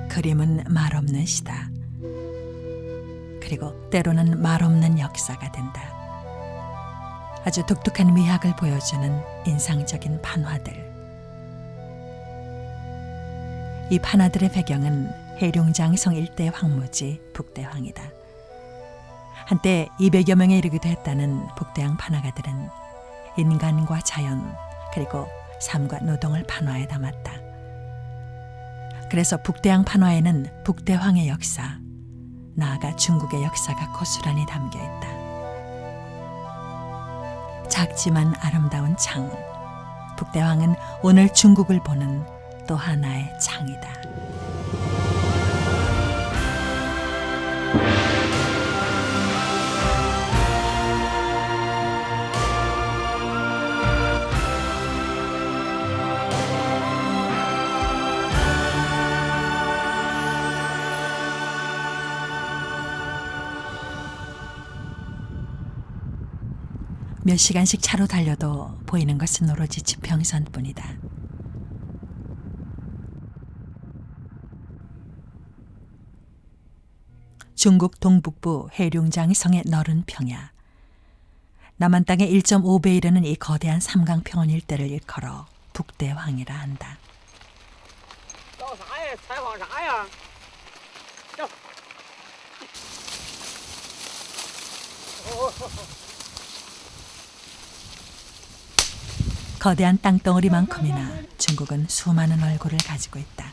그림은 말없는 시다. 그리고 때로는 말없는 역사가 된다. 아주 독특한 미학을 보여주는 인상적인 판화들. 이 판화들의 배경은 해룡장성 일대 황무지 북대황이다. 한때 200여 명에 이르기도 했다는 북대황 판화가들은 인간과 자연 그리고 삶과 노동을 판화에 담았다. 그래서 북대황 판화에는 북대황의 역사, 나아가 중국의 역사가 고스란히 담겨 있다. 작지만 아름다운 창, 북대황은 오늘 중국을 보는 또 하나의 창이다. 몇 시간씩 차로 달려도 보이는 것은 오로지 지평선뿐이다. 중국 동북부 해룡장성의 너른 평야. 남한 땅의 1.5배 이르는 이 거대한 삼강평원 일대를 일컬어 북대황이라 한다. 거대한 땅덩어리만큼이나 중국은 수많은 얼굴을 가지고 있다.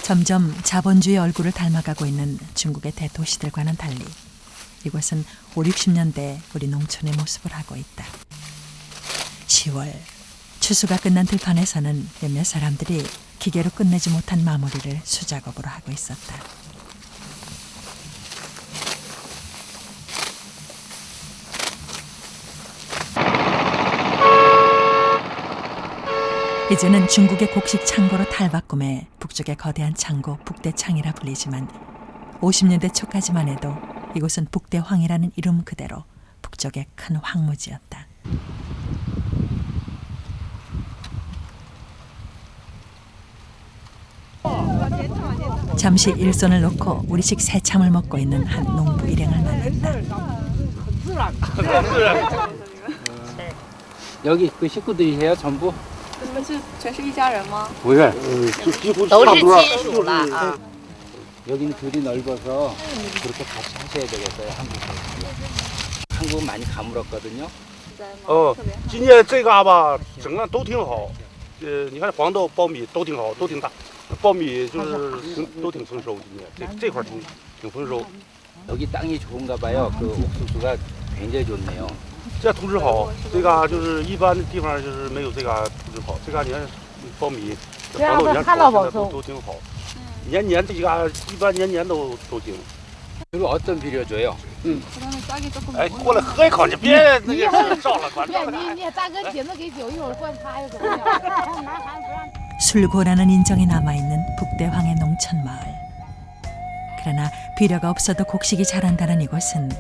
점점 자본주의 얼굴을 닮아가고 있는 중국의 대도시들과는 달리 이곳은 5, 60년대 우리 농촌의 모습을 하고 있다. 10월 추수가 끝난 들판에서는 몇몇 사람들이 기계로 끝내지 못한 마무리를 수작업으로 하고 있었다. 이제는 중국의 곡식 창고로 탈바꿈해 북쪽의 거대한 창고 북대창이라 불리지만 50년대 초까지만 해도 이곳은 북대황이라는 이름 그대로 북쪽의 큰 황무지였다. 잠시 일손을 놓고 우리식 새참을 먹고 있는 한 농부 일행을 만났다. 여기 그 식구들이세요, 전부? 你们是全是一家人吗？不是，就几乎都差不多是亲属了啊。 여기는 들이 넓어서 그렇게 같이 하셔야 되겠어요, 한국에서. 한국은 많이 가물었거든요. 今年这嘎吧整个都挺好，你看黄豆、苞米都挺好，都挺大，苞米就是都挺丰收，今年这块挺丰收。 여기 땅이 좋은가 봐요. 그 옥수수가 굉장히 좋네요. 这土质好，这嘎就是一般的地方就是没有这嘎土质好，这嘎你看苞米、黄豆、年都挺好，年年这嘎一般年年都行。 그리고 어떤 비료 줘요? 그다음에 짝이 조금. 哎，过来喝一口，你别那个烧了，管着。你大哥紧着给酒，一会儿灌他又怎么样？拿孩子不让。 술고라는 인정이 남아있는 북대황의 농촌마을. 그러나 비료가 없어도 곡식이 자란다는 이곳은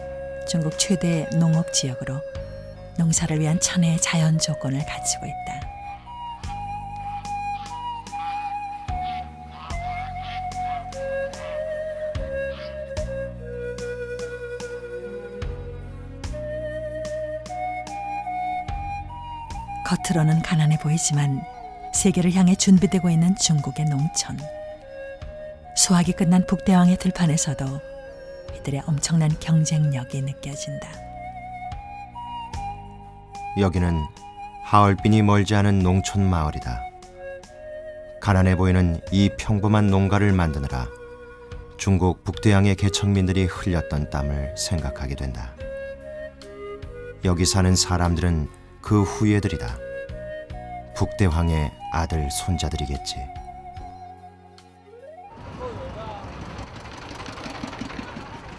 중국 최대의 농업지역으로 농사를 위한 천혜의 자연 조건을 갖추고 있다. 겉으로는 가난해 보이지만 세계를 향해 준비되고 있는 중국의 농촌. 수확이 끝난 북대황의 들판에서도 이들의 엄청난 경쟁력이 느껴진다. 여기는 하얼빈이 멀지 않은 농촌 마을이다. 가난해 보이는 이 평범한 농가를 만드느라 중국 북대양의 개척민들이 흘렸던 땀을 생각하게 된다. 여기 사는 사람들은 그 후예들이다. 북대황의 아들 손자들이겠지.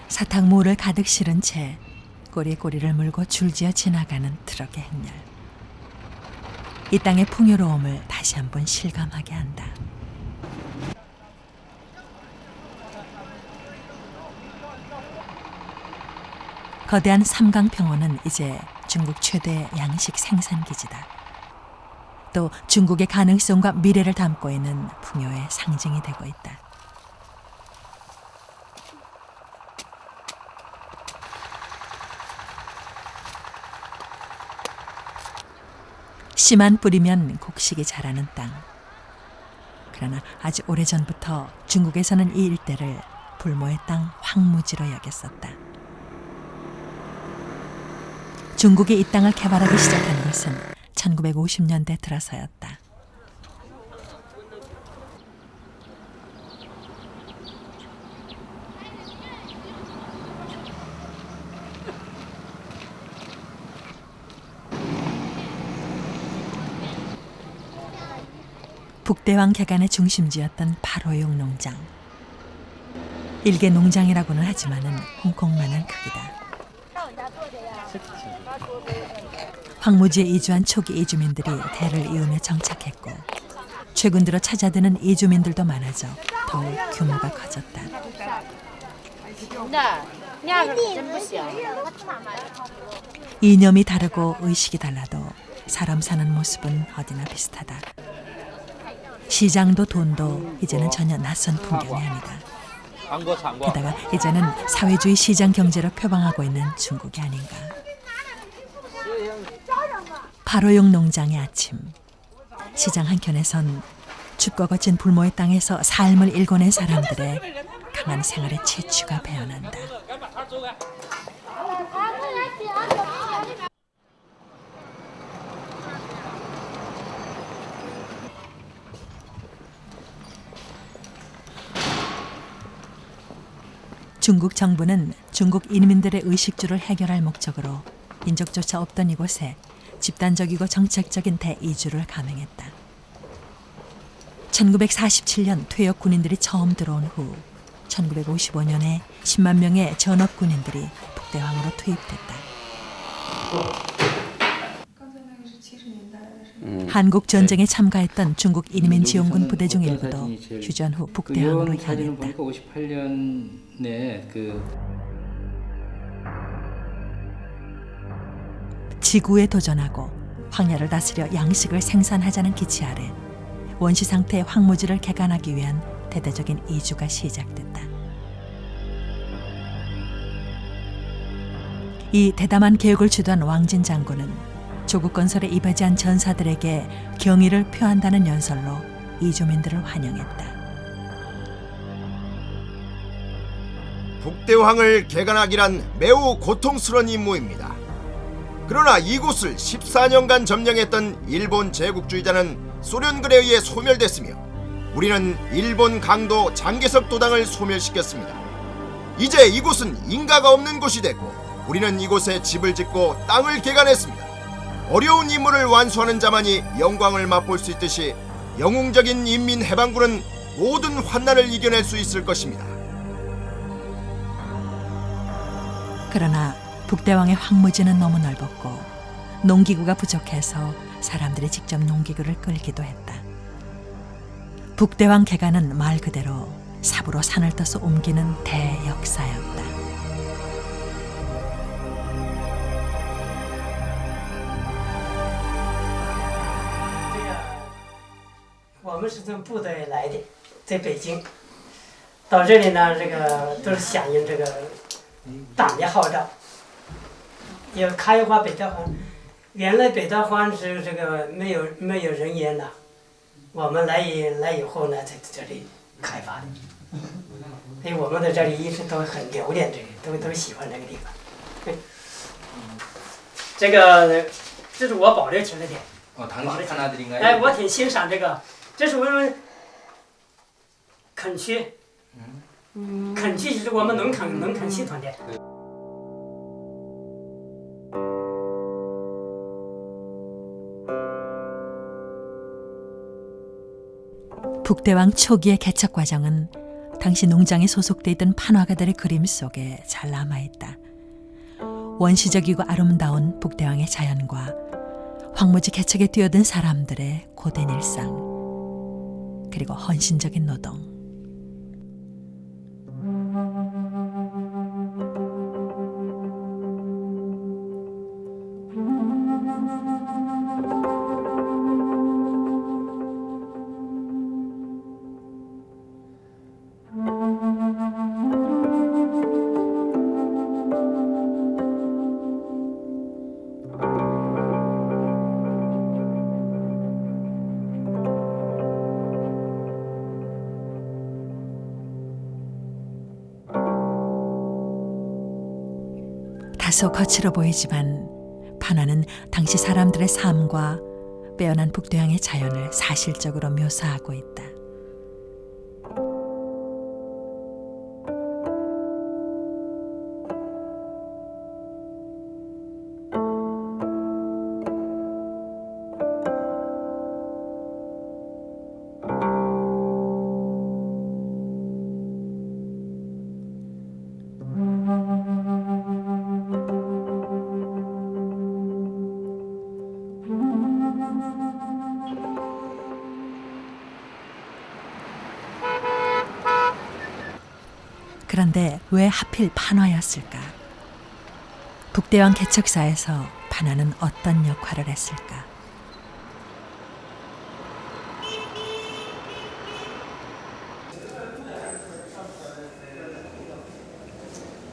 사탕무를 가득 실은 채 꼬리꼬리를 물고 줄지어 지나가는 트럭의 행렬. 이 땅의 풍요로움을 다시 한번 실감하게 한다. 거대한 삼강평원은 이제 중국 최대 양식 생산 기지다. 또 중국의 가능성과 미래를 담고 있는 풍요의 상징이 되고 있다. 씨만 뿌리면 곡식이 자라는 땅. 그러나 아주 오래전부터 중국에서는 이 일대를 불모의 땅 황무지로 여겼었다. 중국이 이 땅을 개발하기 시작한 것은 1950년대 들어서였다. 북대왕 개간의 중심지였던 856 농장. 일개 농장이라고는 하지만은 홍콩만한 크기다. 황무지에 이주한 초기 이주민들이 대를 이으며 정착했고 최근 들어 찾아드는 이주민들도 많아져 더욱 규모가 커졌다. 이념이 다르고 의식이 달라도 사람 사는 모습은 어디나 비슷하다. 시장도 돈도 이제는 전혀 낯선 풍경이 아니다. 게다가 이제는 사회주의 시장 경제로 표방하고 있는 중국이 아닌가. 856 농장의 아침. 시장 한켠에선 춥고 거친 불모의 땅에서 삶을 일궈낸 사람들의 강한 생활의 채취가 배어난다. 중국 정부는 중국 인민들의 의식주를 해결할 목적으로 인적조차 없던 이곳에 집단적이고 정책적인 대이주를 감행했다. 1947년 퇴역 군인들이 처음 들어온 후 1955년에 10만 명의 전업 군인들이 북대왕으로 투입됐다. 한국 전쟁에 참가했던 중국 인민지원군 부대 중 일부도 휴전 후 북대왕으로 향했다. 58년에 지구에 도전하고 황야를 다스려 양식을 생산하자는 기치 아래 원시 상태의 황무지를 개간하기 위한 대대적인 이주가 시작됐다. 이 대담한 계획을 주도한 왕진 장군은 조국 건설에 이바지한 전사들에게 경의를 표한다는 연설로 이주민들을 환영했다. 북대왕을 개간하기란 매우 고통스러운 임무입니다. 그러나 이곳을 14년간 점령했던 일본 제국주의자는 소련군에 의해 소멸됐으며 우리는 일본 강도 장개석 도당을 소멸시켰습니다. 이제 이곳은 인가가 없는 곳이 됐고 우리는 이곳에 집을 짓고 땅을 개간했습니다. 어려운 임무를 완수하는 자만이 영광을 맛볼 수 있듯이 영웅적인 인민해방군은 모든 환난을 이겨낼 수 있을 것입니다. 그러나 북대왕의 황무지는 너무 넓었고 농기구가 부족해서 사람들이 직접 농기구를 끌기도 했다. 북대왕 개간은 말 그대로 삽으로 산을 떠서 옮기는 대역사였다. 我们是从部队来的，在北京，到这里呢，这个都是响应这个党的号召，要开发北大荒。原来北大荒是这个没有人烟的，我们来以后呢，在这里开发的。所以我们在这里一直都很留恋这个，都喜欢这个地方。这是我保留起来的。 당신 하나들인가요? 哎，我挺欣赏这个，这是我们垦区，垦区是我们农垦系统的。 북대왕 초기의 개척 과정은 당시 농장에 소속돼 있던 판화가들의 그림 속에 잘 남아있다. 원시적이고 아름다운 북대왕의 자연과 황무지 개척에 뛰어든 사람들의 고된 일상, 그리고 헌신적인 노동. 다소 거칠어 보이지만 판화는 당시 사람들의 삶과 빼어난 북대항의 자연을 사실적으로 묘사하고 있다. 그런데 왜 하필 판화였을까? 북대왕 개척사에서 판화는 어떤 역할을 했을까?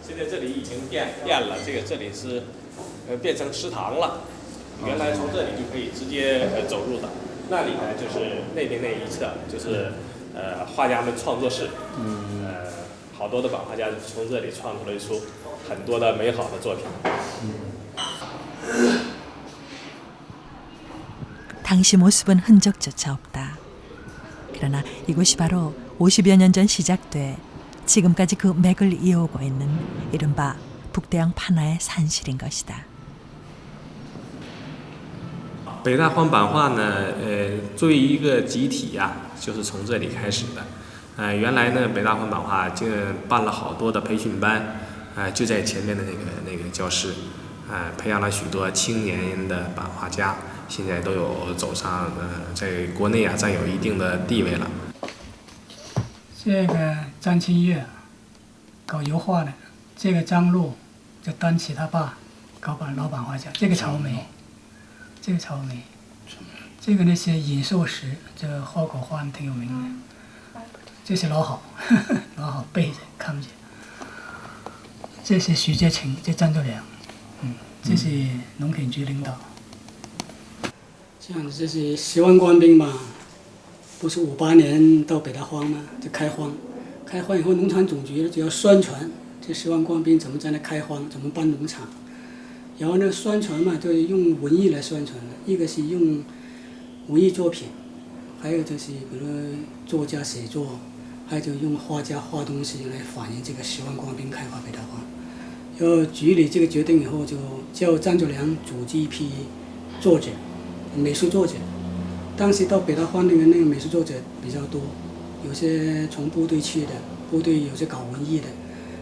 现在这里已经变了，这里是变成食堂了。原来从这里就可以直接走入的，那里呢就是那边那一侧就是画家们创作室，好多的版画家从这里创作了出很多的美好的作品。 당시 모습은 흔적조차 없다. 그러나 이곳이 바로 50여 년 전 시작돼 지금까지 그 맥을 이어오고 있는 이른바 북대왕 판화의 산실인 것이다. 北大荒版画呢，作为一个集体呀、就是从这里开始的。原来呢，北大荒版画就办了好多的培训班，就在前面的那个教室，培养了许多青年的版画家，现在都有走上在国内占有一定的地位了。这个张清月搞油画的，这个张璐就担起他爸搞老版画家，这个曹梅。 这个曹梅，这个呢是尹寿石，这个花果画挺有名的。这是老好，老好背着看不见。这是徐介清，这张作良，这是农垦局领导。这样子，这是10万官兵嘛，不是58年到北大荒吗？就开荒，开荒以后，农场总局就要宣传这10万官兵怎么在那开荒，怎么办农场。 然后呢，宣传嘛，就用文艺来宣传了。一个是用文艺作品，还有就是比如作家写作，还有就用画家画东西来反映这个10万官兵开发北大荒。然后局里这个决定以后，就叫张作良组织一批作者，美术作者。当时到北大荒那个美术作者比较多，有些从部队去的，部队有些搞文艺的，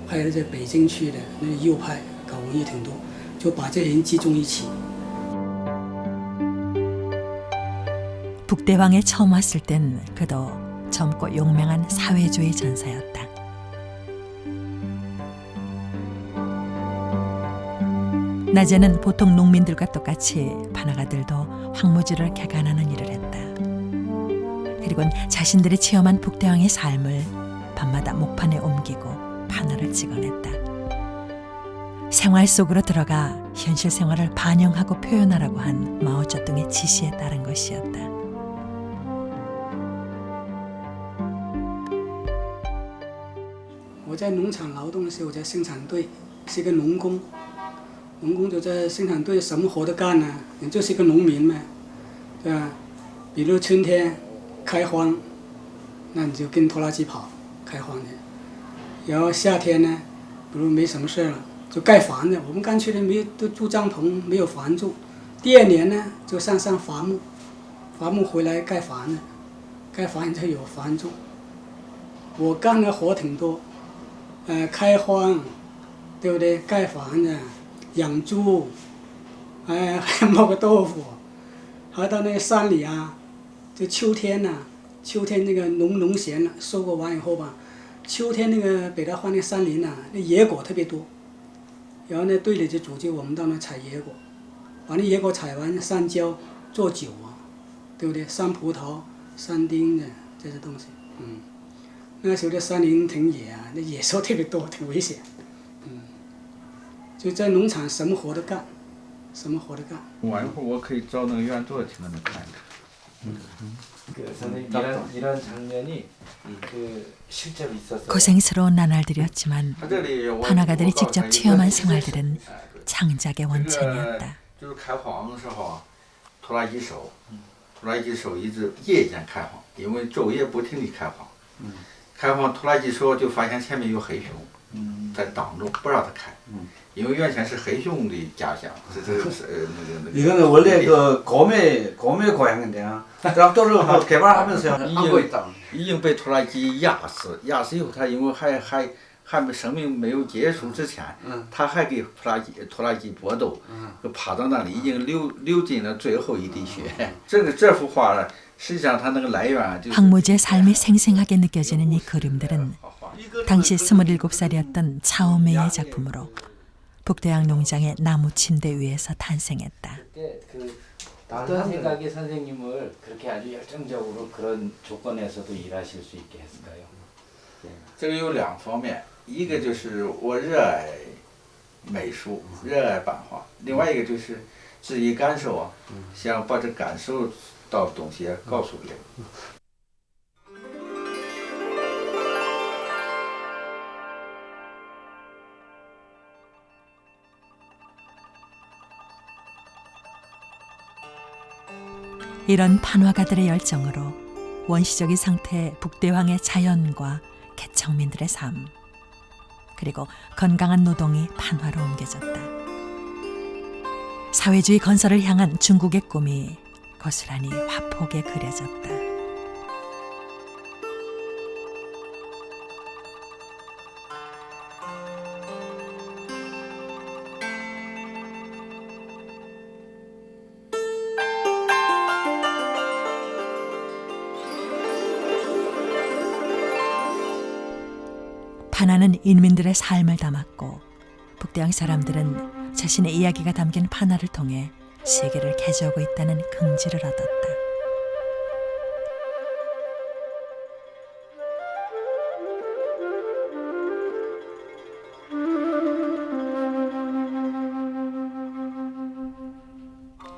还有在北京去的那个右派搞文艺挺多。 就把这些人集中一起。 북대왕에 처음 왔을 땐 그도 젊고 용맹한 사회주의 전사였다. 낮에는 보통 농민들과 똑같이 판화가들도 황무지를 개간하는 일을 했다. 그리고는 자신들이 체험한 북대왕의 삶을 밤마다 목판에 옮기고 판화를 찍어냈다. 생활 속으로 들어가 현실 생활을 반영하고 표현하라고 한 마오쩌둥의 지시에 따른 것이었다.我在农场劳动的时候，我在生产队是一个农工，农工就在生产队什么活都干呢？你就是一个农民嘛，对吧？比如春天开荒，那你就跟拖拉机跑开荒去。然后夏天呢，比如没什么事了。 就盖房子，我们刚去的都住帐篷，没有房住。第2年呢，就上伐木，伐木回来盖房子，盖房子就有房住。我干的活挺多，开荒，对不对？盖房子，养猪，还磨个豆腐，还到那个山里啊，就秋天呐、秋天那个农闲了，收获完以后吧，秋天那个北大荒那山林呐、那野果特别多。 然后呢，队里就组织我们到那采野果，把那野果采完上胶做酒啊，对不对？山葡萄、山丁的这些东西，那时候的山林挺野啊，那野兽特别多，挺危险，就在农场什么活都干，什么活都干。晚一会儿我可以招那个院座去那边看一看。 선생님 이런 장면이 그 실제로 있었어요. 고생스러운 나날들이었지만 판화가들이 직접 체험한 생활들은 창작의 원천이었다. 就是开荒的时候啊，拖拉机手，拖拉机手一直夜间开荒，因为昼夜不停地开荒。开荒拖拉机手就发现前面有黑熊，在挡住不让他开，因为原先是黑熊的家乡，是那个。 이거는 원래 그 곰의 고향인데요. 그쪽으로 뭐 개발하면서 하고 있다. 已经被拖拉机压死，压死以后，他因为还没生命没有结束之前，他还给拖拉机搏斗，就趴到那里，已经流尽了最后一滴血。这幅画呢，实际上它那个来源就是 황무지의 삶이 생생하게 느껴지는 이 그림들은 당시 27살이었던 차오메이의 작품으로 북대양 농장의 나무 침대 위에서 탄생했다. 다른 생각에 선생님을 그렇게 아주 열정적으로 그런 조건에서도 일하실 수 있게 했을까요? 这个有两方面，一个就是我热爱美术，热爱版画；另外一个就是自己感受啊，想把这感受到的东西告诉别人。 이런 판화가들의 열정으로 원시적인 상태의 북대왕의 자연과 개척민들의 삶, 그리고 건강한 노동이 판화로 옮겨졌다. 사회주의 건설을 향한 중국의 꿈이 고스란히 화폭에 그려졌다. 판화는 인민들의 삶을 담았고 북대양 사람들은 자신의 이야기가 담긴 판화를 통해 세계를 개조하고 있다는 긍지를 얻었다.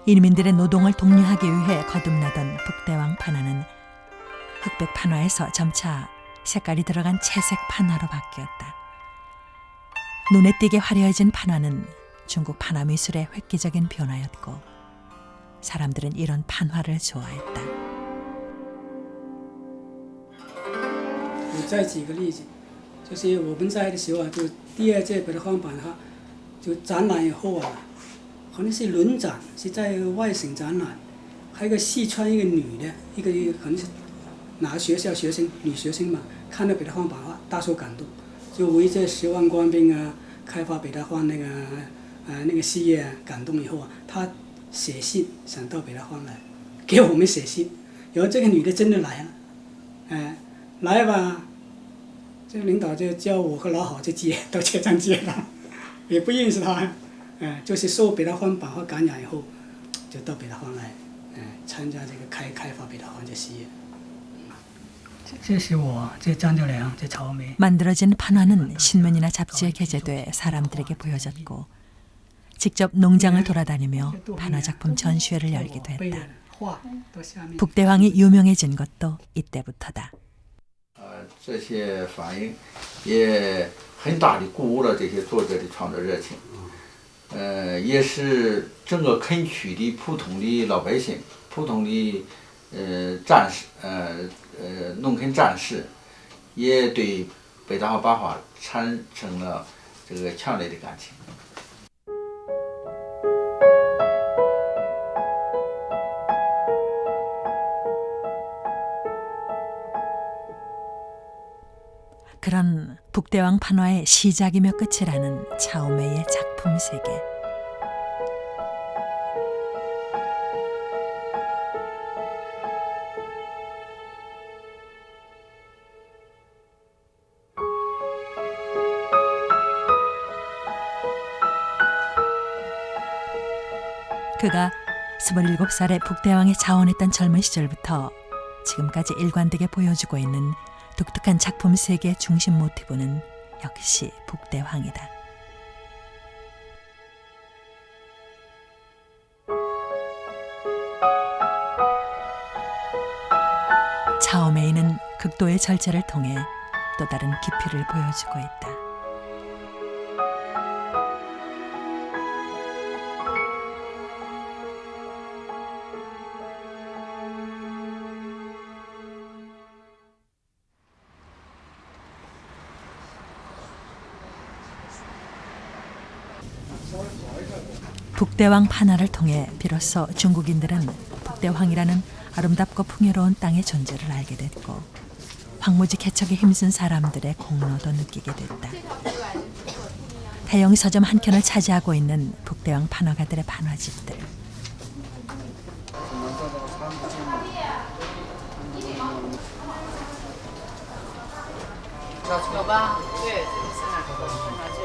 인민들의 노동을 독려하기 위해 거듭나던 북대왕 판화는 흑백 판화에서 점차 색깔이 들어간 채색 판화로 바뀌었다. 눈에 띄게 화려해진 판화는 중국 판화 미술의 획기적인 변화였고 사람들은 이런 판화를 좋아했다. 我再举个例子，就是我们在的时候啊，就第二届北大荒版哈，就展览以后啊，好像是轮展，是在外省展览，还有一个四川一个女的，一个可能是哪个学校学生女学生嘛，看到北大荒版画大受感动，就为这10万官兵啊开发北大荒那个事业啊感动以后啊，她写信想到北大荒来，给我们写信，然后这个女的真的来了，来吧。 这个领导就叫我和老郝去接，到车站接他，也不认识他，就是受北大荒版画感染以后，就到北大荒来，参加这个开发北大荒这事业。这是我，这张九良，这曹梅。 만들어진 판화는 신문이나 잡지에 게재돼 사람들에게 보여졌고 직접 농장을 돌아다니며 판화 작품 전시회를 열기도 했다. 북대왕이 유명해진 것도 이때부터다. 这些反应也很大的鼓舞了这些作者的创作热情，也是整个垦区的普通的老百姓、普通的战士、农垦战士，也对北大荒版画产生了这个强烈的感情。 그런 북대왕 판화의 시작이며 끝이라는 차오메이의 작품 세계. 그가 27살에 북대왕에 자원했던 젊은 시절부터 지금까지 일관되게 보여주고 있는 독특한 작품 세계의 중심 모티브는 역시 북대황이다. 차오메이는 극도의 절제를 통해 또 다른 깊이를 보여주고 있다. 북대왕 판화를 통해 비로소 중국인들은 북대황이라는 아름답고 풍요로운 땅의 존재를 알게 됐고 황무지 개척에 힘쓴 사람들의 공로도 느끼게 됐다. 대형 서점 한 켠을 차지하고 있는 북대왕 판화가들의 판화집들.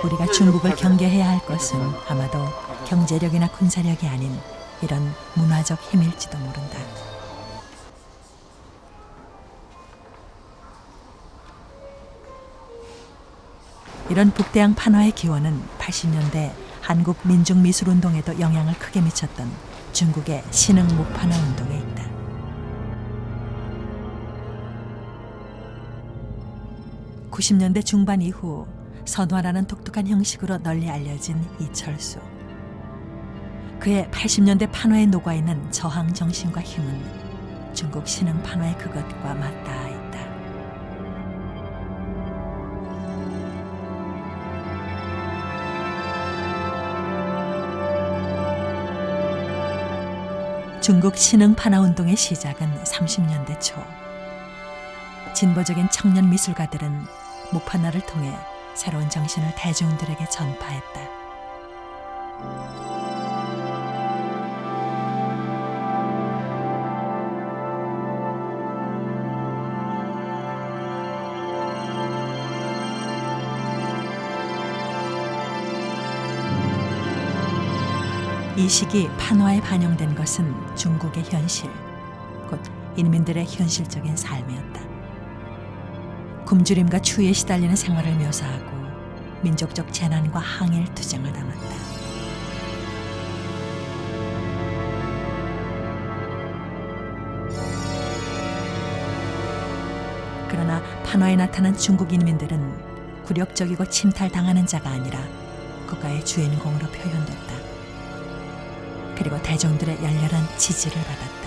우리가 중국을 경계해야 할 것은 아마도 경제력이나 군사력이 아닌 이런 문화적 힘일지도 모른다. 이런 북대왕 판화의 기원은 80년대 한국 민중미술운동에도 영향을 크게 미쳤던 중국의 신흥 목판화 운동에 있다. (90년대) 중반 이후 선화라는 독특한 형식으로 널리 알려진 이철수. 그의 80년대 판화에 녹아있는 저항 정신과 힘은 중국 신흥 판화의 그것과 맞닿아 있다. 중국 신흥 판화 운동의 시작은 30년대 초. 진보적인 청년 미술가들은 목판화를 통해 새로운 정신을 대중들에게 전파했다. 이 시기 판화에 반영된 것은 중국의 현실, 곧 인민들의 현실적인 삶이었다. 굶주림과 추위에 시달리는 생활을 묘사하고 민족적 재난과 항일 투쟁을 담았다. 그러나 판화에 나타난 중국 인민들은 굴욕적이고 침탈당하는 자가 아니라 국가의 주인공으로 표현됐다. 그리고 대중들의 열렬한 지지를 받았다.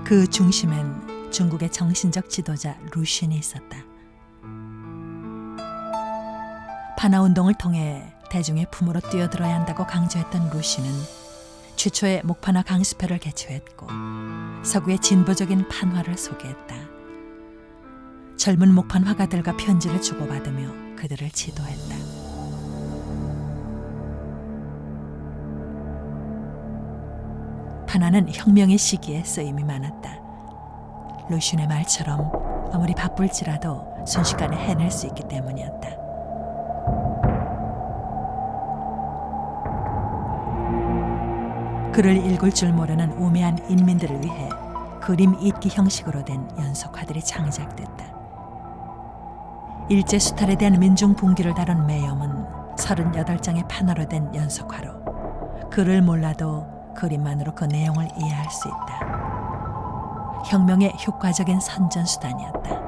그 중심엔 중국의 정신적 지도자 루셴이 있었다. 판화운동을 통해 대중의 품으로 뛰어들어야 한다고 강조했던 루셴은 최초의 목판화 강습회를 개최했고 서구의 진보적인 판화를 소개했다. 젊은 목판 화가들과 편지를 주고받으며 그들을 지도했다. 판화는 혁명의 시기에 쓰임이 많았다. 루셴의 말처럼 아무리 바쁠지라도 순식간에 해낼 수 있기 때문이었다. 글을 읽을 줄 모르는 우매한 인민들을 위해 그림 읽기 형식으로 된 연속화들이 창작됐다. 일제수탈에 대한 민중 분기를 다룬 매염은 38장의 판화로 된 연속화로 글을 몰라도 그림만으로 그 내용을 이해할 수 있다. 혁명의 효과적인 선전수단이었다.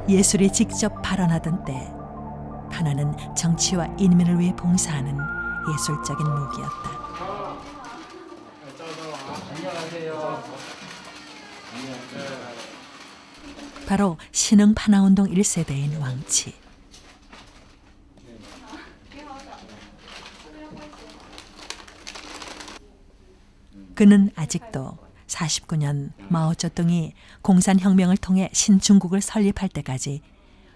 예술이 직접 발언하던 때 판화는 정치와 인민을 위해 봉사하는 예술적인 무기였다. 바로 신흥 판화운동 1세대인 왕치. 그는 아직도 49년 마오쩌둥이 공산혁명을 통해 신중국을 설립할 때까지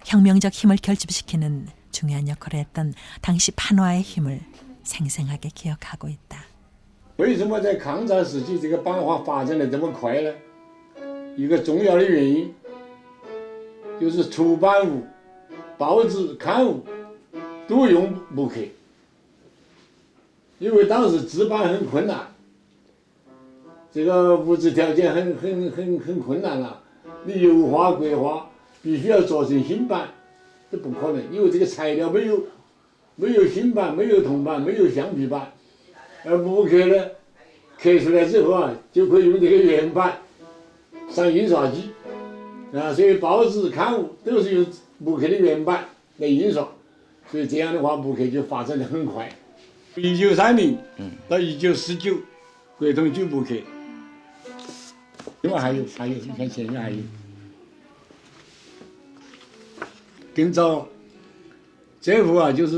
혁명적 힘을 결집시키는 중요한 역할을 했던 당시 판화의 힘을 생생하게 기억하고 있다. 为什么在抗战时期这个版画发展的这么快呢？一个重要的原因就是出版物、报纸、刊物都用木刻，因为当时制版很困难，这个物质条件很困难了。你油画、国画必须要做成新版，这不可能，因为这个材料没有新版，没有铜版，没有橡皮版，而木刻呢，刻出来之后啊，就可以用这个原版上印刷机。所以报纸、刊物都是用木刻的原版来印刷，所以这样的话，木刻就发展得很快。1930到1949，国统就木刻。另外还有，你看前面还有，更早，这幅啊这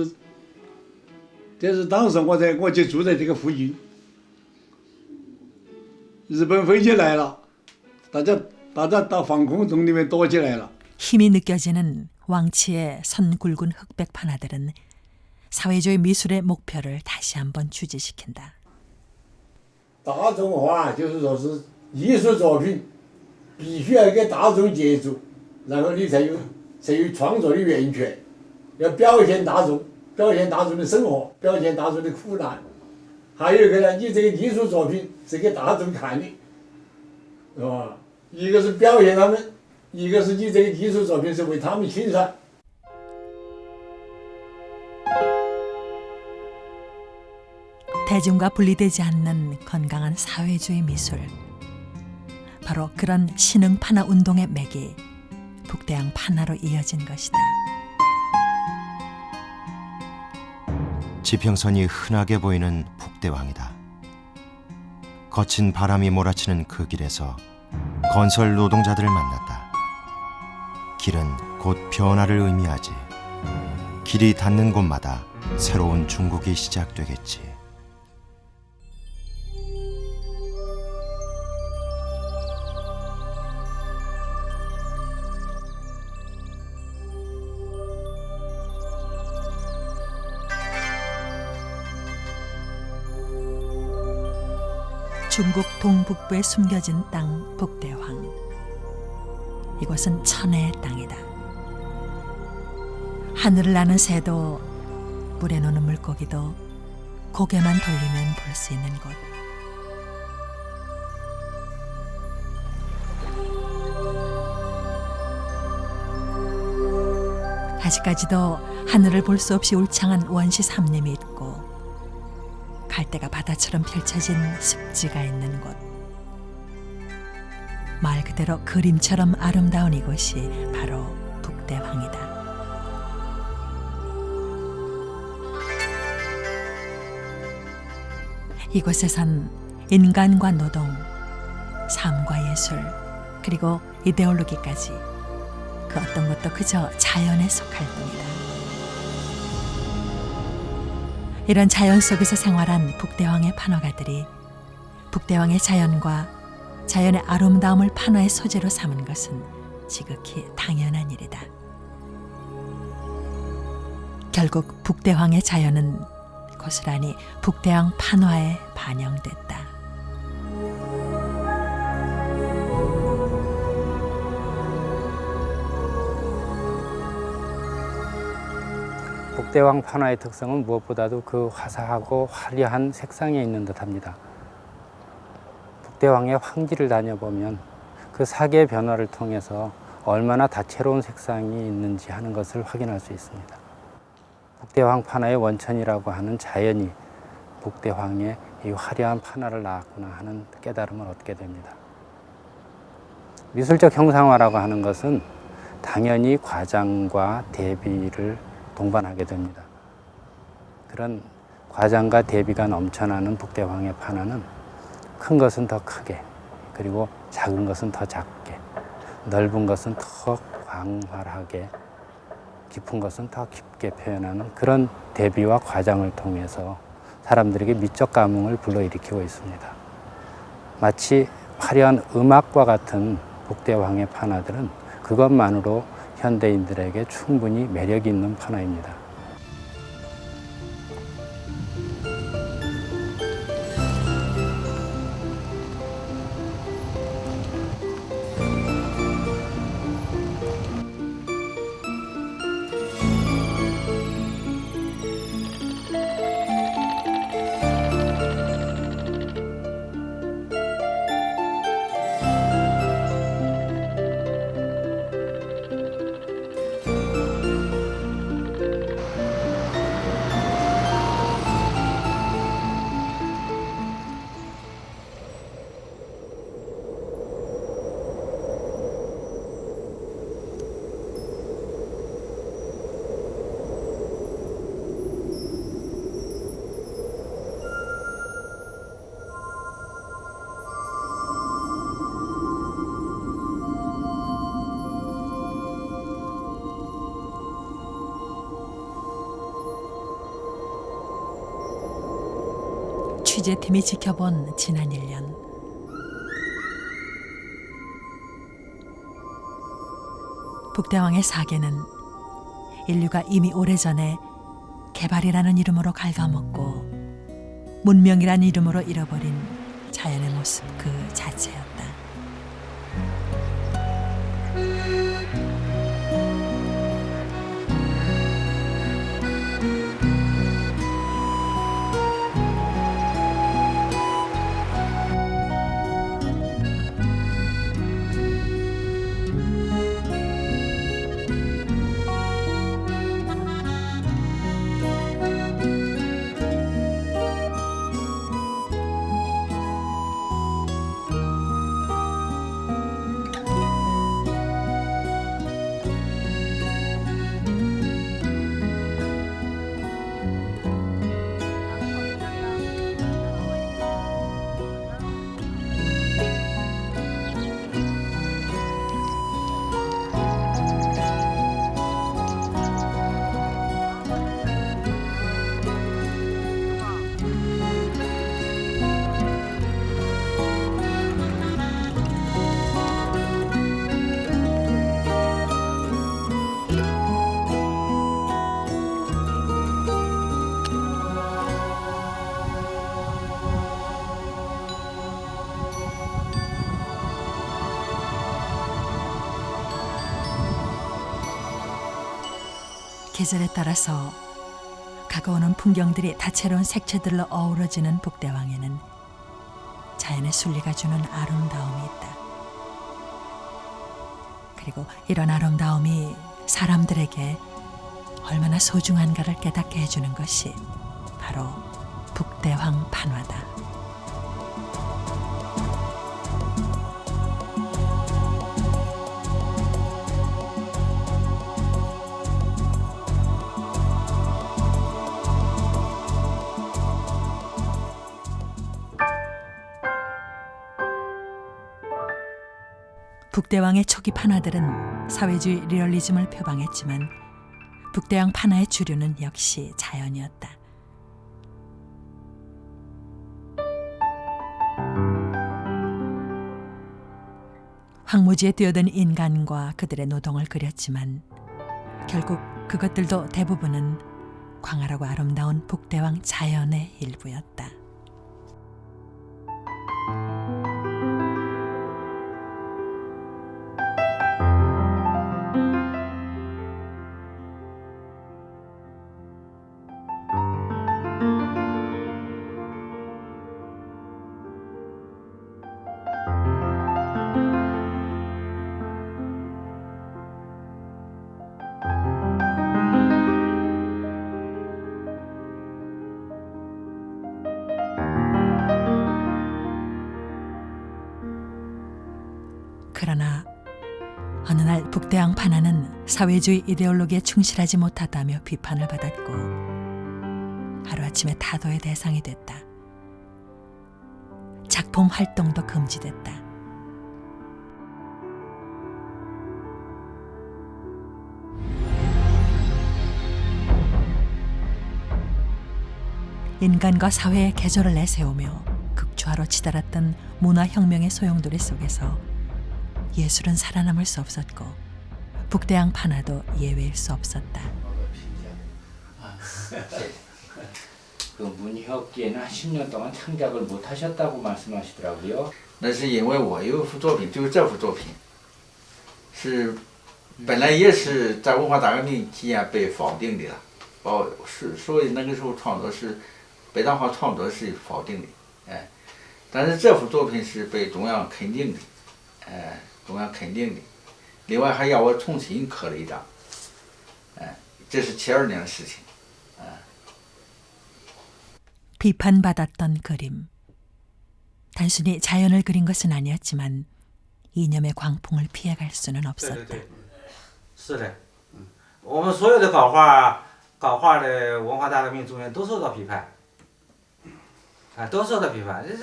是当时我就住在这个附近，日本飞机来了，大家到防空洞里面躲起来了。 힘이 느껴지는 왕치의 선굵은 흑백 판화들은 사회주의 미술의 목표를 다시 한번 주지시킨다. 大众化就是说是艺术作品必须要给大众接触，然后你才有创作的源泉，要表现大众的生活，表现大众的苦难。还有一个呢，你这个艺术作品是给大众看的，是吧？一个是表现他们，一个是你这个艺术作品是为他们欣赏。 대중과 분리되지 않는 건강한 사회주의 미술. 바로 그런 신흥 판화 운동의 맥이 북대양 판화로 이어진 것이다. 지평선이 흔하게 보이는 북대왕이다. 거친 바람이 몰아치는 그 길에서 건설 노동자들을 만났다. 길은 곧 변화를 의미하지. 길이 닿는 곳마다 새로운 중국이 시작되겠지. 중국 동북부에 숨겨진 땅 북대황. 이곳은 천혜의 땅이다. 하늘을 나는 새도 물에 노는 물고기도 고개만 돌리면 볼 수 있는 곳. 아직까지도 하늘을 볼 수 없이 울창한 원시 삼림이 있고 갈대가 바다처럼 펼쳐진 습지가 있는 곳. 말 그대로 그림처럼 아름다운 이곳이 바로 북대황이다. 이곳에선 인간과 노동, 삶과 예술, 그리고 이데올로기까지 그 어떤 것도 그저 자연에 속할 뿐이다. 이런 자연 속에서 생활한 북대황의 판화가들이 북대황의 자연과 자연의 아름다움을 판화의 소재로 삼은 것은 지극히 당연한 일이다. 결국 북대황의 자연은 고스란히 북대황 판화에 반영됐다. 북대황 판화의 특성은 무엇보다도 그 화사하고 화려한 색상에 있는 듯합니다. 북대황의 황지를 다녀보면 그 사계의 변화를 통해서 얼마나 다채로운 색상이 있는지 하는 것을 확인할 수 있습니다. 북대황 판화의 원천이라고 하는 자연이 북대황의 이 화려한 판화를 낳았구나 하는 깨달음을 얻게 됩니다. 미술적 형상화라고 하는 것은 당연히 과장과 대비를 동반하게 됩니다. 그런 과장과 대비가 넘쳐나는 북대황의 판화는 큰 것은 더 크게, 그리고 작은 것은 더 작게, 넓은 것은 더 광활하게, 깊은 것은 더 깊게 표현하는 그런 대비와 과장을 통해서 사람들에게 미적 감흥을 불러일으키고 있습니다. 마치 화려한 음악과 같은 북대황의 판화들은 그것만으로 현대인들에게 충분히 매력이 있는 판화입니다. 취재팀이 지켜본 지난 1년. 북대왕의 사계는 인류가 이미 오래전에 개발이라는 이름으로 갉아먹고 문명이란 이름으로 잃어버린 자연의 모습 그 자체였다. 계절에 따라서 다가오는 풍경들이 다채로운 색채들로 어우러지는 북대왕에는 자연의 순리가 주는 아름다움이 있다. 그리고 이런 아름다움이 사람들에게 얼마나 소중한가를 깨닫게 해주는 것이 바로 북대왕 판화다. 북대왕의 초기 판화들은 사회주의 리얼리즘을 표방했지만 북대왕 판화의 주류는 역시 자연이었다. 황무지에 뛰어든 인간과 그들의 노동을 그렸지만 결국 그것들도 대부분은 광활하고 아름다운 북대왕 자연의 일부였다. 그러나 어느 날 북대왕 판화는 사회주의 이데올로기에 충실하지 못하다며 비판을 받았고 하루아침에 타도의 대상이 됐다. 작품 활동도 금지됐다. 인간과 사회의 계절을 내세우며 극초화로 치달았던 문화혁명의 소용돌이 속에서 예술은 살아남을 수 없었고 북대왕 판화도 예외일 수 없었다. 그 문희혁기에는 한 10년 동안 창작을 못 하셨다고 말씀하시더라고요. 那是因为我有一幅作品，就是这幅作品，是本来也是在文化大革命期间被否定的了，所以那个时候创作是北大化创作是否定的，哎，但是这幅作品是被中央肯定的，哎。 中央肯定的，另外还要我重新刻了一张，这是72年的事情。 비판받았던 그림. 단순히 자연을 그린 것은 아니었지만 이념의 광풍을 피해갈 수는 없었다. 是的，我们所有的搞画的文化大革命中间都受到批判，都受到批判，这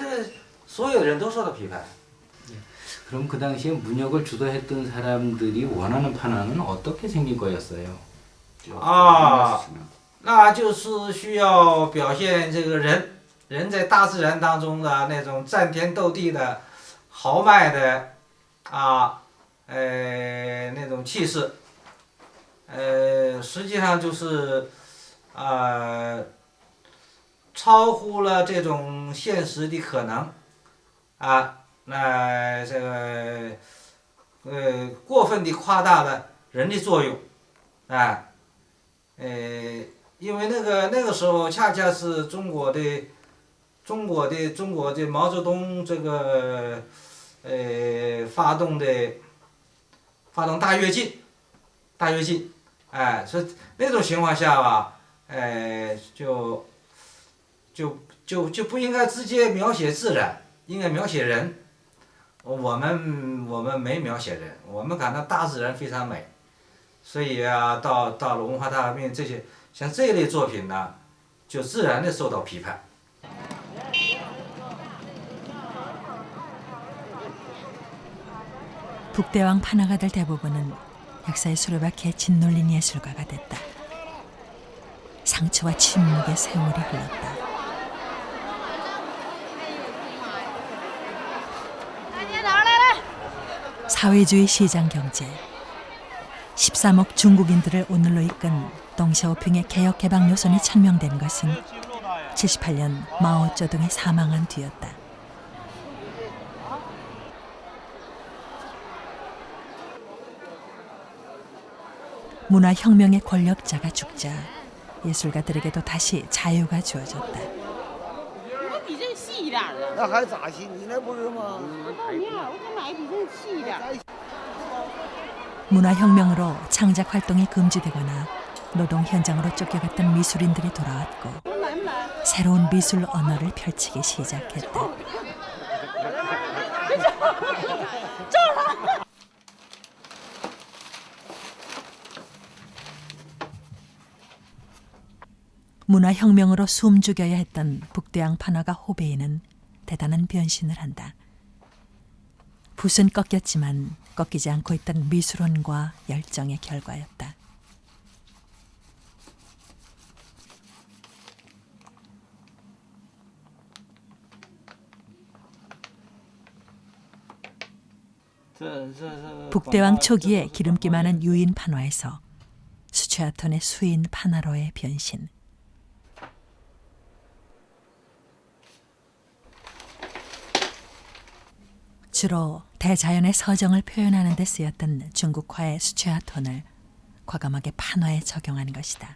所有人都受到批判。 그럼 그 당시에 문혁을 주도했던 사람들이 원하는 판화는 어떻게 생긴 거였어요? 啊，那就是需要表现这个人，人在大自然当中的那种战天斗地的豪迈的那种气势，实际上就是超乎了这种现实的可能那这个过分的夸大了人的作用因为那个时候恰恰是中国的毛泽东这个发动大跃进，所以那种情况下吧，就不应该直接描写自然，应该描写人。我们没描写人，我们感到大自然非常美，所以到了文化大革命像这一类作品呢，就自然的受到批判。 북대왕 판화가들 대부분은 역사의 수레바퀴에 짓눌린 예술가가 됐다. 상처와 침묵의 세월이 흘렀다. 사회주의 시장 경제, 13억 중국인들을 오늘로 이끈 덩샤오핑의 개혁 개방 노선이 천명된 것은 78년 마오쩌둥이 사망한 뒤였다. 문화혁명의 권력자가 죽자 예술가들에게도 다시 자유가 주어졌다. 문화혁명으로 창작 활동이 금지되거나 노동 현장으로 쫓겨갔던 미술인들이 돌아왔고 새로운 미술 언어를 펼치기 시작했다. 문화혁명으로 숨죽여야 했던 북대왕 판화가 호베이는 대단한 변신을 한다. 붓은 꺾였지만 꺾이지 않고 있던 미술혼과 열정의 결과였다. 북대왕 초기에 기름기 많은 유인 판화에서 수채화톤의 수인 판화로의 변신. 주로 대자연의 서정을 표현하는 데 쓰였던 중국화의 수채화톤을 과감하게 판화에 적용한 것이다.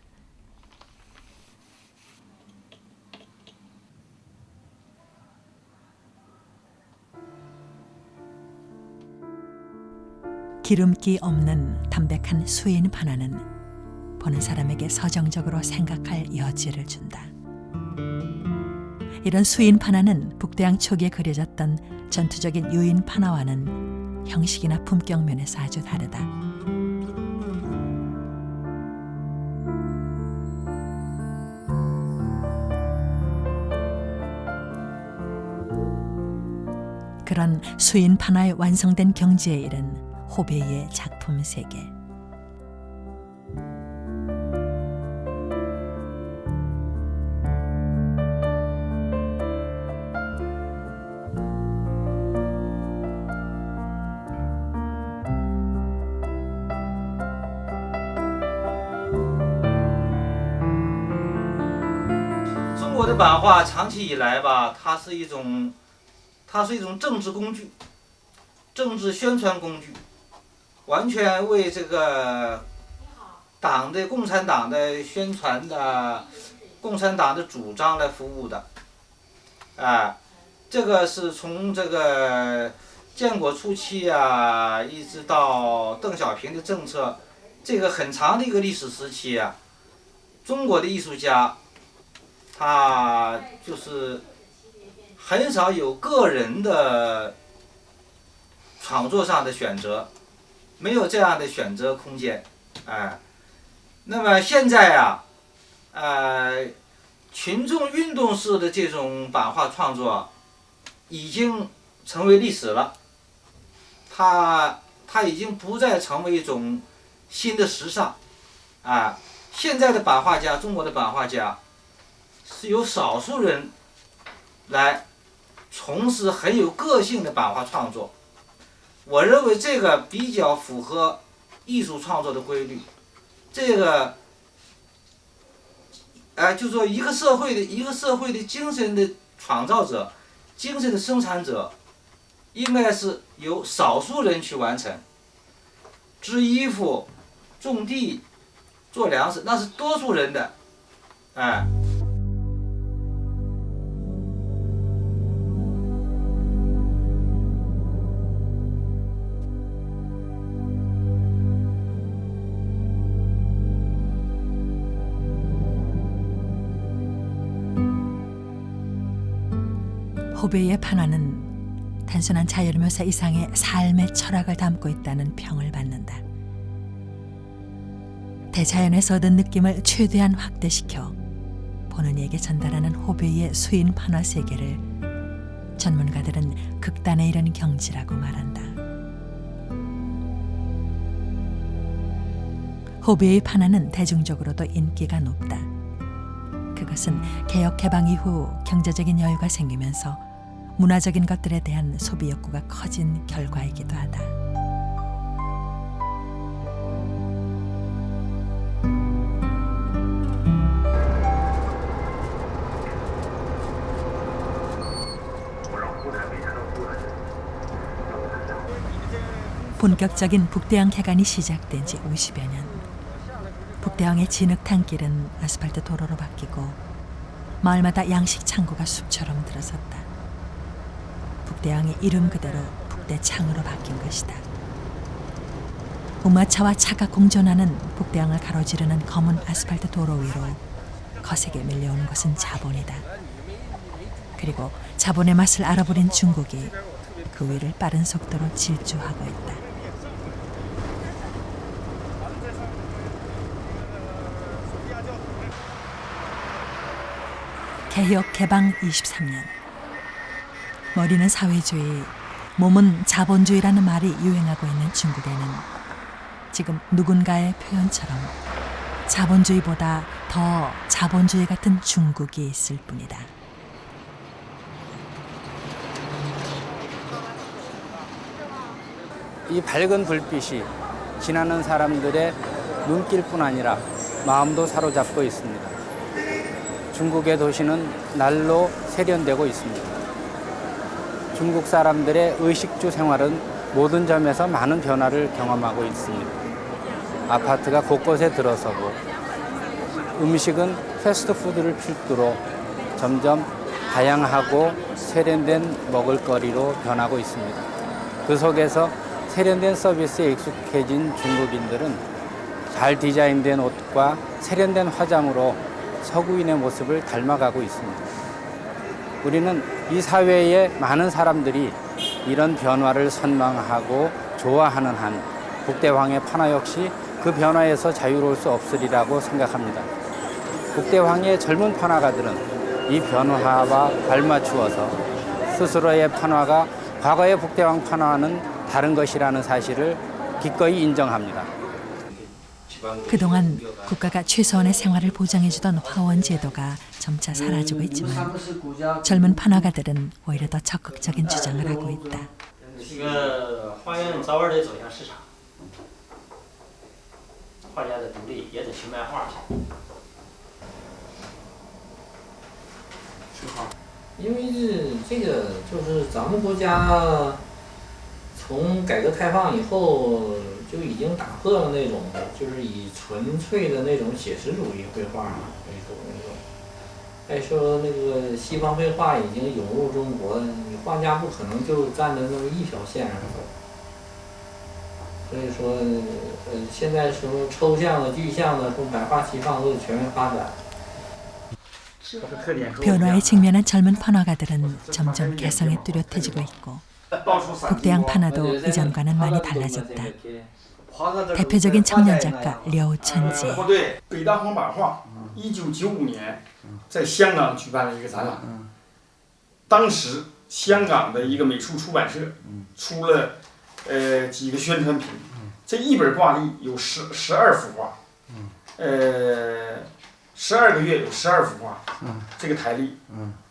기름기 없는 담백한 수인 판화는 보는 사람에게 서정적으로 생각할 여지를 준다. 이런 수인 판화는 북대왕 초기에 그려졌던 전투적인 유인 판화와는 형식이나 품격 면에서 아주 다르다. 그런 수인 판화의 완성된 경지에 이른 호베이의 작품 세계.中国的版画长期以来吧，它是一种政治工具，政治宣传工具，完全为这个共产党的宣传的、共产党的主张来服务的。这个是从这个建国初期一直到邓小平的政策，这个很长的一个历史时期中国的艺术家。 他就是很少有个人的创作上的选择，没有这样的选择空间，那么现在群众运动式的这种版画创作已经成为历史了，它已经不再成为一种新的时尚，现在的版画家，中国的版画家。 是由少数人来从事很有个性的版画创作。我认为这个比较符合艺术创作的规律。这个，就说一个社会的精神的创造者、精神的生产者，应该是由少数人去完成。织衣服、种地、做粮食，那是多数人的，호베이의 판화는 단순한 자연묘사 이상의 삶의 철학을 담고 있다는 평을 받는다. 대자연에서 얻은 느낌을 최대한 확대시켜 보는 이에게 전달하는 호베이의 수인 판화 세계를 전문가들은 극단에 이른 경지라고 말한다. 호베이의 판화는 대중적으로도 인기가 높다. 그것은 개혁 개방 이후 경제적인 여유가 생기면서 문화적인 것들에 대한 소비 욕구가 커진 결과이기도 하다. 본격적인 북대항 개간이 시작된 지 50여 년. 북대항의 진흙탕길은 아스팔트 도로로 바뀌고 마을마다 양식 창고가 숲처럼 들어섰다. 북대항의 이름 그대로 북대창으로 바뀐 것이다. 우마차와 차가 공존하는 북대항을 가로지르는 검은 아스팔트 도로 위로 거세게 밀려오는 것은 자본이다. 그리고 자본의 맛을 알아버린 중국이 그 위를 빠른 속도로 질주하고 있다. 개혁 개방 23년. 머리는 사회주의, 몸은 자본주의라는 말이 유행하고 있는 중국에는 지금 누군가의 표현처럼 자본주의보다 더 자본주의 같은 중국이 있을 뿐이다. 이 밝은 불빛이 지나는 사람들의 눈길뿐 아니라 마음도 사로잡고 있습니다. 중국의 도시는 날로 세련되고 있습니다. 중국 사람들의 의식주 생활은 모든 점에서 많은 변화를 경험하고 있습니다. 아파트가 곳곳에 들어서고 음식은 패스트푸드를 필두로 점점 다양하고 세련된 먹을거리로 변하고 있습니다. 그 속에서 세련된 서비스에 익숙해진 중국인들은 잘 디자인된 옷과 세련된 화장으로 서구인의 모습을 닮아가고 있습니다. 우리는 이 사회의 많은 사람들이 이런 변화를 선망하고 좋아하는 한 북대황의 판화 역시 그 변화에서 자유로울 수 없으리라고 생각합니다. 북대황의 젊은 판화가들은 이 변화와 발맞추어서 스스로의 판화가 과거의 북대황 판화와는 다른 것이라는 사실을 기꺼이 인정합니다. 그동안 국가가 최소한의 생활을 보장해주던 화원 제도가 점차 사라지고 있지만 젊은 판화가들은 오히려 더 적극적인 주장을 하고 있다. 这个花园早晚得走向市场，画家的独立也得去卖画去。因为这个就是咱们国家从改革开放以后就已经打破了那种就是以纯粹的那种写实主义绘画为主那种。再说那个西方绘画已经涌入中国，你画家不可能就站在那么一条线上走。所以说，现在说抽象的、具象的，从百花齐放都得全面发展。 변화에 직면한 젊은 판화가들은 점점 개성에 뚜렷해지고 있고 북대항 판화도 이전과는 많이 달라졌다. 대표적인 청년 작가 려천지. 北大荒版画1995年在香港举办了一个展览，当时香港的一个美术出版社出了几个宣传品，这一本挂历有12幅画，12个月有12幅画，这个台历，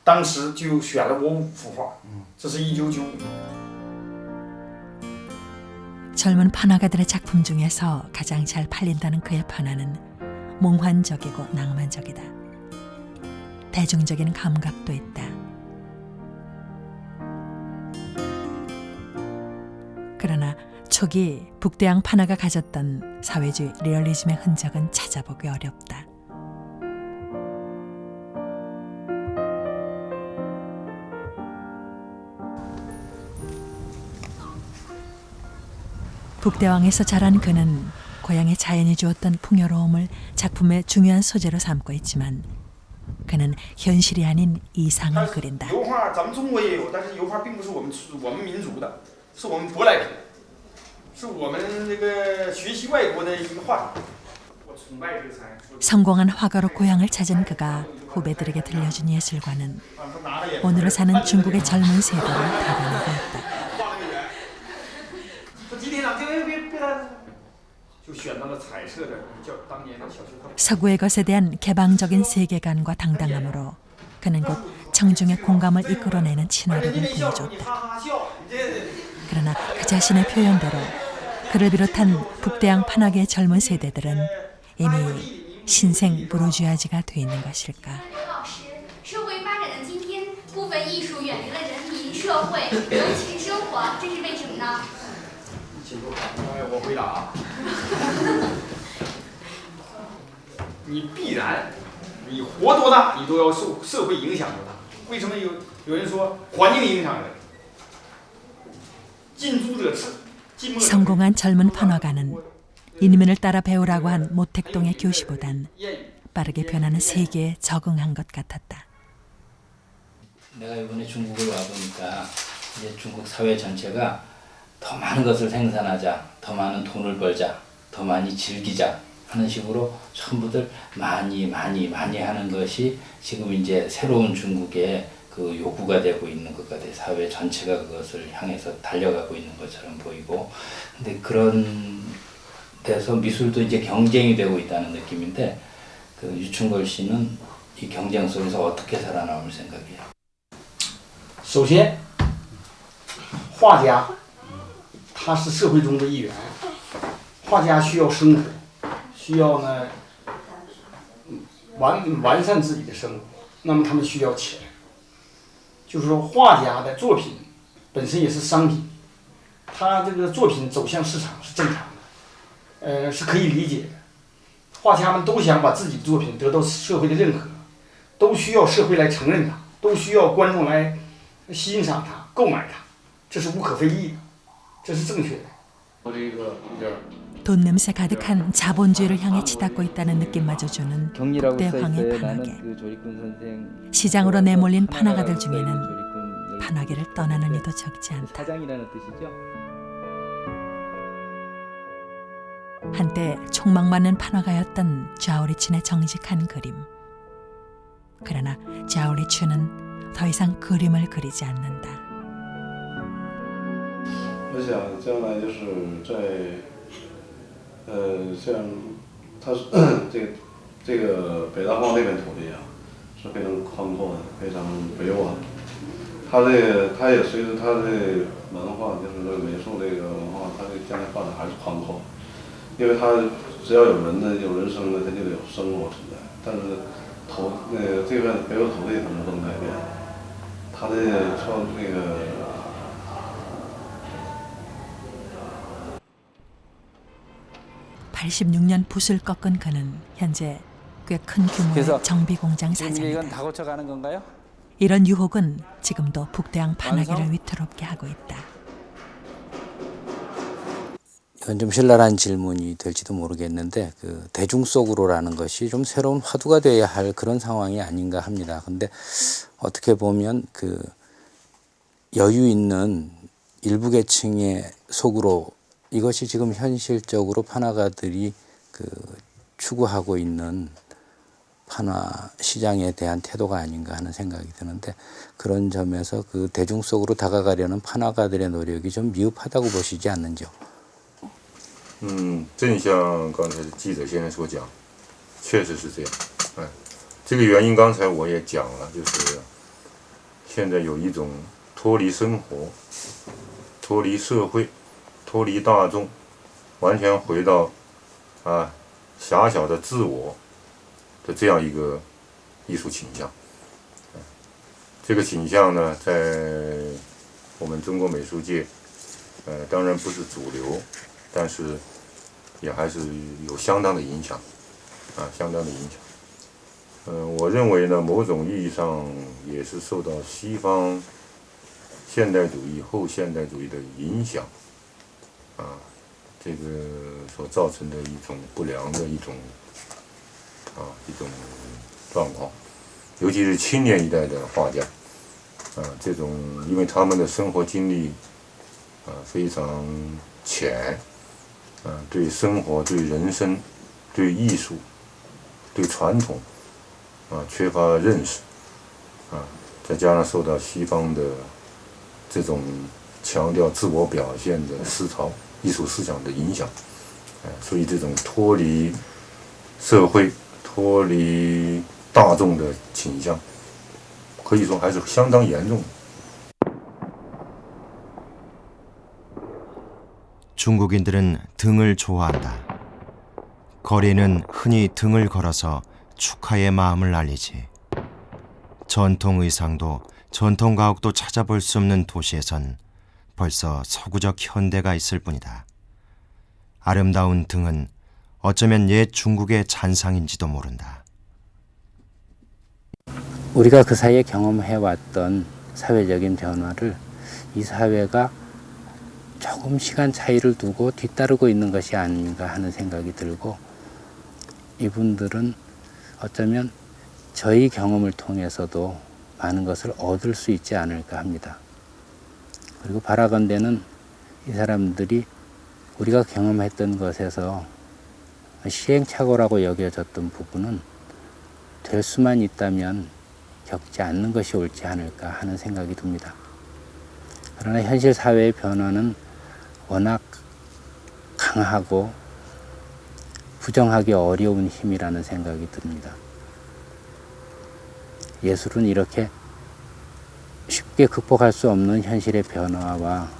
当时就选了我5幅画，这是1995年。 젊은 판화가들의 작품 중에서 가장 잘 팔린다는 그의 판화는 몽환적이고 낭만적이다. 대중적인 감각도 있다. 그러나 초기 북대양 판화가 가졌던 사회주의 리얼리즘의 흔적은 찾아보기 어렵다. 북대왕에서 자란 그는 고향의 자연이 주었던 풍요로움을 작품의 중요한 소재로 삼고 있지만 그는 현실이 아닌 이상을 그린다. 油画咱们中国也有，但是油画并不是我们民族的，是我们舶来品，是我们这个学习外国的一个画法。我崇拜这个才。 성공한 화가로 고향을 찾은 그가 후배들에게 들려준 예술관은 오늘을 사는 중국의 젊은 세대를 다변하고 있다. 서구의 것에 대한 개방적인 세계관과 당당함으로 그는 곧 청중의 공감을 이끌어내는 친화력을 보여줬다. 그러나 그 자신의 표현대로 그를 비롯한 북대양 판화계의 젊은 세대들은 이미 신생 부르주아지가 돼 있는 것일까? 社会发展的今天，部分艺术远离了人民、社会，尤其是生活，这是为什么呢？ 我回答啊，你必然，你活多大，你都要受社会影响多大。为什么有人说环境影响人？近朱者赤，近墨者黑。 성공한 젊은 판화가는 이민을 따라 배우라고 한 모택동의 교시보단 빠르게 변하는 세계에 적응한 것 같았다. 내가 이번에 중국을 와보니까 이제 중국 사회 전체가 더 많은 것을 생산하자, 더 많은 돈을 벌자, 더 많이 즐기자 하는 식으로 전부들 많이 하는 것이 지금 이제 새로운 중국의 그 요구가 되고 있는 것 같아요. 사회 전체가 그것을 향해서 달려가고 있는 것처럼 보이고, 근데 그런 데서 미술도 이제 경쟁이 되고 있다는 느낌인데, 그 유충걸 씨는 이 경쟁 속에서 어떻게 살아남을 생각이에요? 首先，画家。 他是社会中的一员，画家需要生活，需要呢完善自己的生活，那么他们需要钱。就是说，画家的作品本身也是商品，他这个作品走向市场是正常的，是可以理解的。画家们都想把自己的作品得到社会的认可，都需要社会来承认它，都需要观众来欣赏它、购买它，这是无可非议的。 这是正确的。 돈 냄새 가득한 자본주의를 향해 치닫고 있다는 느낌마저 주는 북대황의 판화계. 시장으로 내몰린 판화가들 중에는 판화계를 떠나는 이도 적지 않다. 한때 촉망받는 판화가였던 좌우리춘의 정직한 그림. 그러나 좌우리춘은 더 이상 그림을 그리지 않는다. 我想将来就是在，像它是这个北大荒那片土地啊，是非常宽阔的，非常北往。它也随着它的文化，就是说美术这个文化，它的将来发展还是宽阔，因为它只要有人的有人生的，它就得有生活存在。但是这片北欧土地它能不能改变？它的那个。 86년 붓을 꺾은 그는 현재 꽤 큰 규모의 정비 공장 사장이다. 다 고쳐가는 건가요? 이런 유혹은 지금도 북대양 판화계를 위태롭게 하고 있다. 이건 좀 신랄한 질문이 될지도 모르겠는데, 그 대중 속으로라는 것이 좀 새로운 화두가 돼야 할 그런 상황이 아닌가 합니다. 근데 어떻게 보면 그 여유 있는 일부 계층의 속으로 이것이 지금 현실적으로 판화가들이 그 추구하고 있는 판화 시장에 대한 태도가 아닌가 하는 생각이 드는데, 그런 점에서 그 대중 속으로 다가가려는 판화가들의 노력이 좀 미흡하다고 보시지 않는지요? 正像刚才记者先生所讲，确实是这样。这个原因刚才我也讲了，就是现在有一种脱离生活、脱离社会、脱离大众，完全回到狭小的自我的这样一个艺术倾向。这个倾向呢，在我们中国美术界，当然不是主流，但是也还是有相当的影响，相当的影响。我认为呢，某种意义上也是受到西方现代主义、后现代主义的影响，这个所造成的一种不良的一种状况。尤其是青年一代的画家，这种因为他们的生活经历非常浅，对生活、对人生、对艺术、对传统缺乏认识，再加上受到西方的这种强调自我表现的思潮、艺术思想的影响，所以这种脱离社会、脱离大众的倾向，可以说还是相当严重的。 중국인들은 등을 좋아한다. 거리는 흔히 등을 걸어서 축하의 마음을 알리지. 전통 의상도 전통 가옥도 찾아볼 수 없는 도시에선 벌써 서구적 현대가 있을 뿐이다. 아름다운 등은 어쩌면 옛 중국의 잔상인지도 모른다. 우리가 그 사이에 경험해왔던 사회적인 변화를 이 사회가 조금 시간 차이를 두고 뒤따르고 있는 것이 아닌가 하는 생각이 들고, 이분들은 어쩌면 저희 경험을 통해서도 많은 것을 얻을 수 있지 않을까 합니다. 그리고 바라건대는 이 사람들이 우리가 경험했던 것에서 시행착오라고 여겨졌던 부분은 될 수만 있다면 겪지 않는 것이 옳지 않을까 하는 생각이 듭니다. 그러나 현실 사회의 변화는 워낙 강하고 부정하기 어려운 힘이라는 생각이 듭니다. 예술은 이렇게 쉽게 극복할 수 없는 현실의 변화와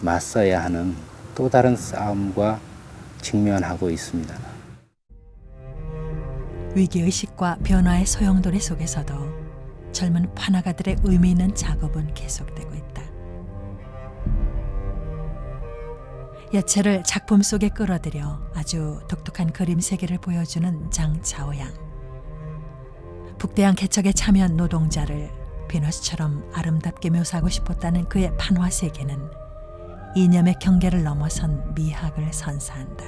맞서야 하는 또 다른 싸움과 직면하고 있습니다. 위기의식과 변화의 소용돌이 속에서도 젊은 판화가들의 의미 있는 작업은 계속되고 있다. 야채를 작품 속에 끌어들여 아주 독특한 그림 세계를 보여주는 장차오양. 북대양 개척에 참여한 노동자를 비너스처럼 아름답게 묘사하고 싶었다는 그의 판화 세계는 이념의 경계를 넘어선 미학을 선사한다.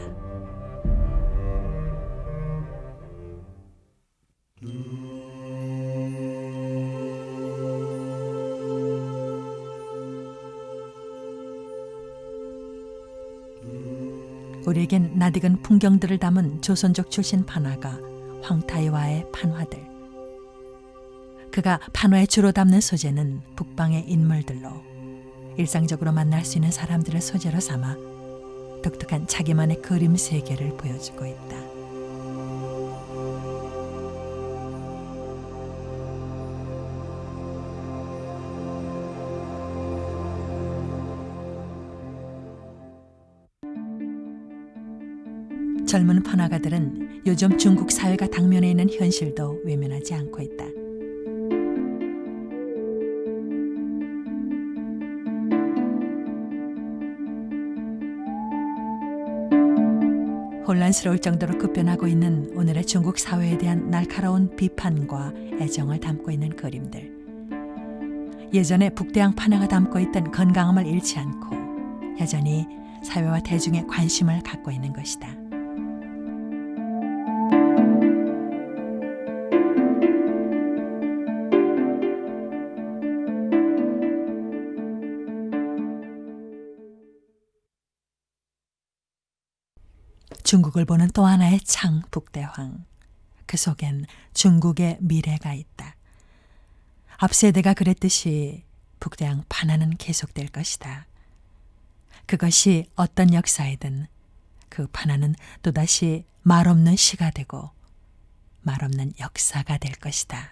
우리에겐 낯익은 풍경들을 담은 조선족 출신 판화가 황타이와의 판화들. 그가 판화에 주로 담는 소재는 북방의 인물들로 일상적으로 만날 수 있는 사람들을 소재로 삼아 독특한 자기만의 그림 세계를 보여주고 있다. 젊은 판화가들은 요즘 중국 사회가 당면해 있는 현실도 외면하지 않고 있다. 혼란스러울 정도로 급변하고 있는 오늘의 중국 사회에 대한 날카로운 비판과 애정을 담고 있는 그림들. 예전에 북대양 판화가 담고 있던 건강함을 잃지 않고 여전히 사회와 대중의 관심을 갖고 있는 것이다. 중국을 보는 또 하나의 창 북대황. 그 속엔 중국의 미래가 있다. 앞 세대가 그랬듯이 북대양 판화는 계속될 것이다. 그것이 어떤 역사이든 그 판화는 또다시 말없는 시가 되고 말없는 역사가 될 것이다.